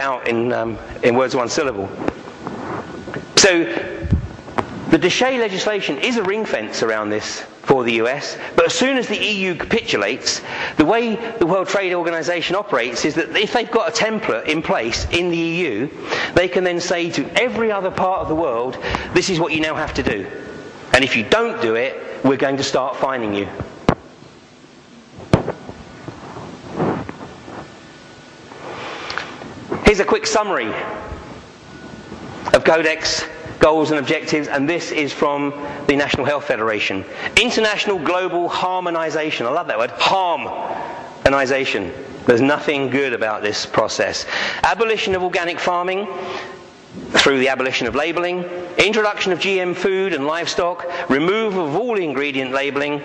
out in words of one syllable. So the Déchet legislation is a ring fence around this for the US, but as soon as the EU capitulates, the way the World Trade Organization operates is that if they've got a template in place in the EU, they can then say to every other part of the world, this is what you now have to do. And if you don't do it, we're going to start fining you. Here's a quick summary of Codex goals and objectives, and this is from the National Health Federation. International global harmonization. I love that word, harmonization. There's nothing good about this process. Abolition of organic farming through the abolition of labeling, introduction of GM food and livestock, removal of all ingredient labeling,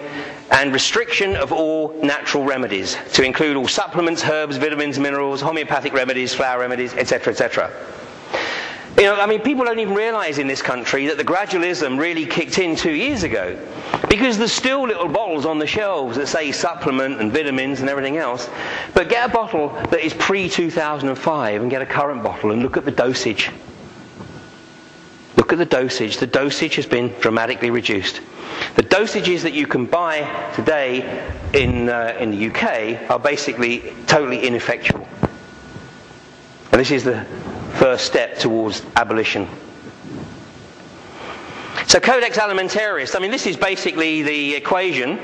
and restriction of all natural remedies, to include all supplements, herbs, vitamins, minerals, homeopathic remedies, flower remedies, etc., etc. You know, I mean, people don't even realise in this country that the gradualism really kicked in 2 years ago, because there's still little bottles on the shelves that say supplement and vitamins and everything else. But get a bottle that is pre-2005 and get a current bottle and look at the dosage. Look at the dosage. The dosage has been dramatically reduced. The dosages that you can buy today in the UK are basically totally ineffectual. And this is the first step towards abolition. So Codex Alimentarius, I mean, this is basically the equation.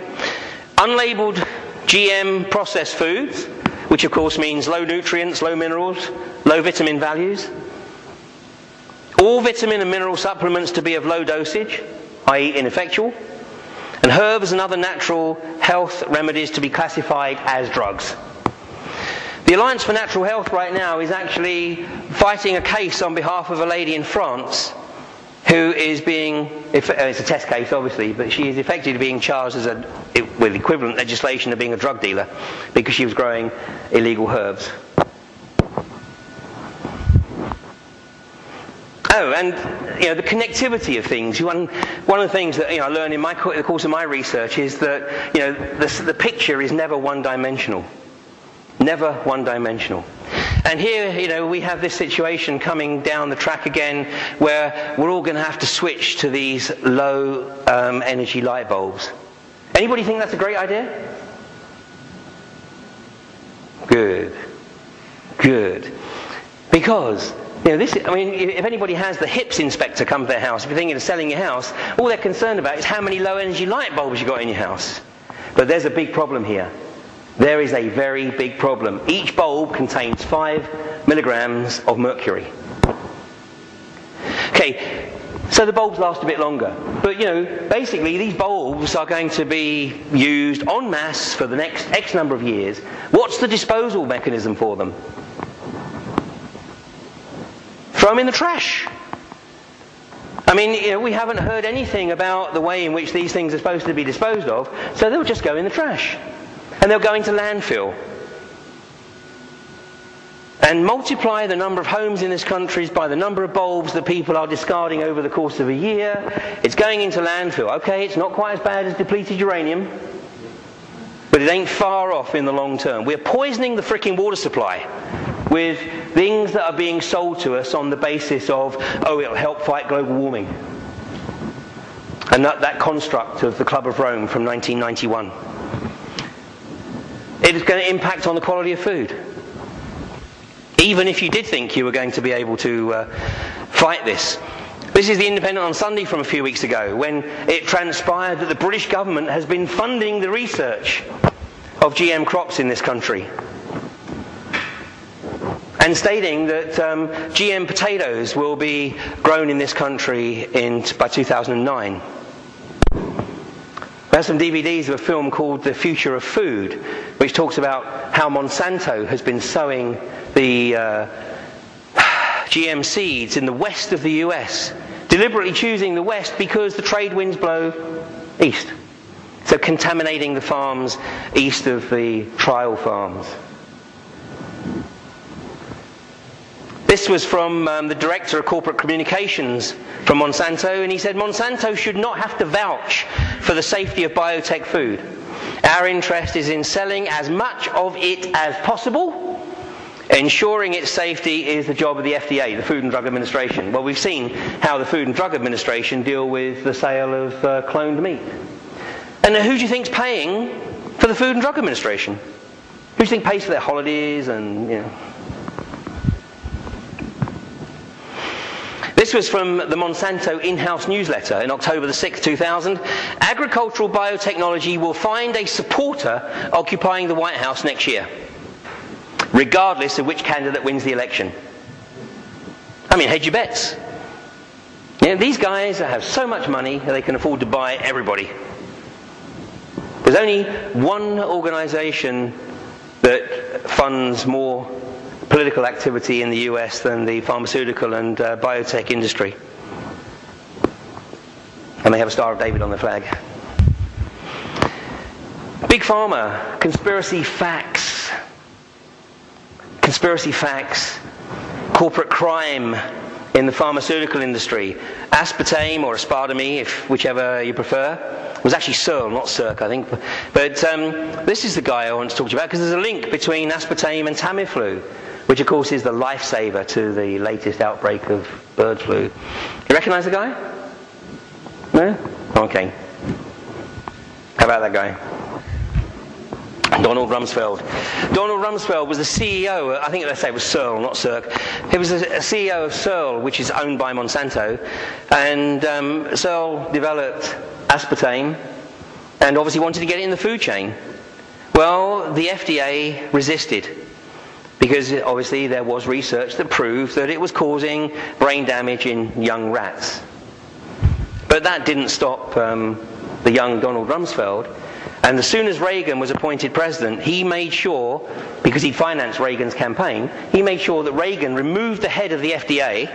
Unlabeled GM processed foods, which of course means low nutrients, low minerals, low vitamin values. All vitamin and mineral supplements to be of low dosage, i.e. ineffectual. And herbs and other natural health remedies to be classified as drugs. The Alliance for Natural Health right now is actually fighting a case on behalf of a lady in France who is being, it's a test case obviously, but she is effectively being charged as with equivalent legislation of being a drug dealer because she was growing illegal herbs. Oh, and you know, the connectivity of things. One of the things that I learned in the course of my research is that the picture is never one-dimensional. Never one-dimensional. And here, we have this situation coming down the track again where we're all going to have to switch to these low energy light bulbs. Anybody think that's a great idea? Good. Good. Because if anybody has the HIPS inspector come to their house, if you're thinking of selling your house, all they're concerned about is how many low energy light bulbs you've got in your house. But there's a big problem here. There is a very big problem. Each bulb contains 5 milligrams of mercury. Okay, so the bulbs last a bit longer. But, basically these bulbs are going to be used en masse for the next X number of years. What's the disposal mechanism for them? Throw them in the trash. I mean, we haven't heard anything about the way in which these things are supposed to be disposed of, so they'll just go in the trash. And they'll go into landfill. And multiply the number of homes in this country by the number of bulbs that people are discarding over the course of a year. It's going into landfill. Okay, it's not quite as bad as depleted uranium, but it ain't far off in the long term. We're poisoning the frickin' water supply with things that are being sold to us on the basis of, it'll help fight global warming. And that construct of the Club of Rome from 1991. It is going to impact on the quality of food. Even if you did think you were going to be able to fight this. This is the Independent on Sunday from a few weeks ago, when it transpired that the British government has been funding the research of GM crops in this country. And stating that GM potatoes will be grown in this country by 2009. There's some DVDs of a film called The Future of Food, which talks about how Monsanto has been sowing the GM seeds in the west of the US, deliberately choosing the west because the trade winds blow east. So contaminating the farms east of the trial farms. This was from the Director of Corporate Communications from Monsanto, and he said Monsanto should not have to vouch for the safety of biotech food. Our interest is in selling as much of it as possible, Ensuring its safety is the job of the FDA, the Food and Drug Administration. Well, we've seen how the Food and Drug Administration deal with the sale of cloned meat. And who do you think's paying for the Food and Drug Administration? Who do you think pays for their holidays and, you know? This was from the Monsanto in-house newsletter in October the 6th, 2000. Agricultural biotechnology will find a supporter occupying the White House next year, regardless of which candidate wins the election. I mean, hedge your bets. You know, these guys have so much money that they can afford to buy everybody. There's only one organisation that funds more political activity in the US than the pharmaceutical and biotech industry. And they have a Star of David on their flag. Big Pharma, conspiracy facts. Conspiracy facts. Corporate crime in the pharmaceutical industry. Aspartame or aspartame, whichever you prefer. It was actually Searle, not Cirque, I think. But this is the guy I want to talk to you about, because there's a link between aspartame and Tamiflu, which of course is the lifesaver to the latest outbreak of bird flu. You recognise the guy? No? Okay. How about that guy? Donald Rumsfeld. Donald Rumsfeld was the CEO, I think they say it was Searle, not Cirque. He was a CEO of Searle, which is owned by Monsanto. And Searle developed aspartame and obviously wanted to get it in the food chain. Well, the FDA resisted, because obviously there was research that proved that it was causing brain damage in young rats. But that didn't stop the young Donald Rumsfeld. And as soon as Reagan was appointed president, he made sure, because he financed Reagan's campaign, he made sure that Reagan removed the head of the FDA,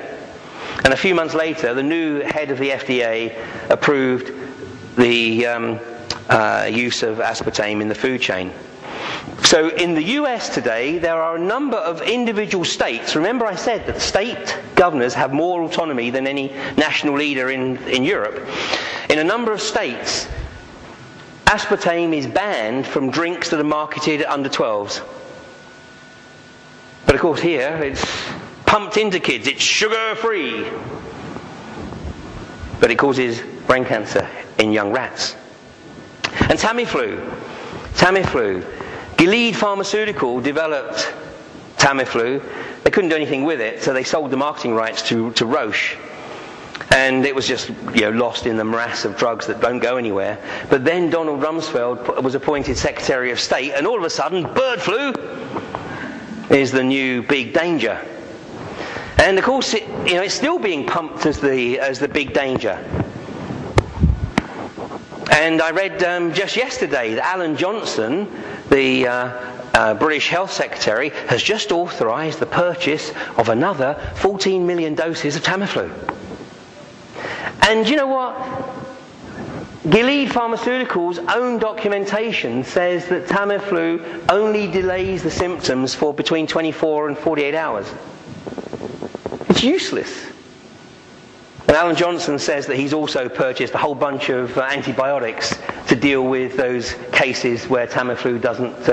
and a few months later the new head of the FDA approved the use of aspartame in the food chain. So in the US today, there are a number of individual states. Remember I said that state governors have more autonomy than any national leader in Europe. In a number of states, aspartame is banned from drinks that are marketed at under 12s. But of course here, it's pumped into kids. It's sugar-free. But it causes brain cancer in young rats. And Tamiflu. Gilead Pharmaceutical developed Tamiflu. They couldn't do anything with it, so they sold the marketing rights to Roche. And it was just, lost in the morass of drugs that don't go anywhere. But then Donald Rumsfeld was appointed Secretary of State, and all of a sudden, bird flu is the new big danger. And of course, it's still being pumped as the big danger. And I read just yesterday that Alan Johnson, the British Health Secretary, has just authorised the purchase of another 14 million doses of Tamiflu. And you know what? Gilead Pharmaceuticals' own documentation says that Tamiflu only delays the symptoms for between 24 and 48 hours. It's useless. And Alan Johnson says that he's also purchased a whole bunch of antibiotics to deal with those cases where Tamiflu doesn't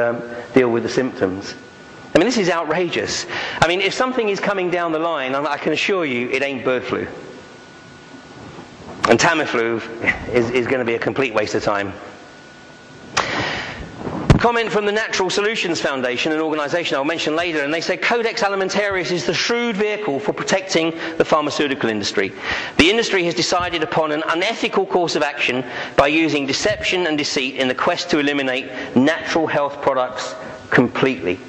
deal with the symptoms. I mean, this is outrageous. I mean, if something is coming down the line, I can assure you it ain't bird flu. And Tamiflu is going to be a complete waste of time. Comment from the Natural Solutions Foundation, an organisation I'll mention later, and they say Codex Alimentarius is the shrewd vehicle for protecting the pharmaceutical industry. The industry has decided upon an unethical course of action by using deception and deceit in the quest to eliminate natural health products completely.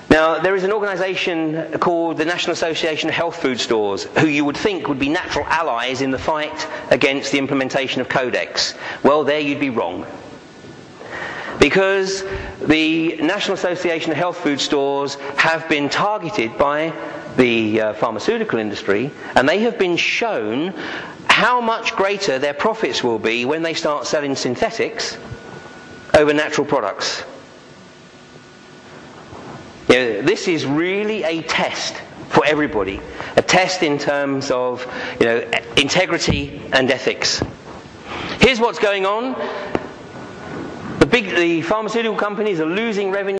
Now, there is an organisation called the National Association of Health Food Stores, who you would think would be natural allies in the fight against the implementation of Codex. Well, there you'd be wrong. Because the National Association of Health Food Stores have been targeted by the pharmaceutical industry, and they have been shown how much greater their profits will be when they start selling synthetics over natural products. This is really a test for everybody, a test in terms of integrity and ethics. Here's what's going on. The pharmaceutical companies are losing revenue.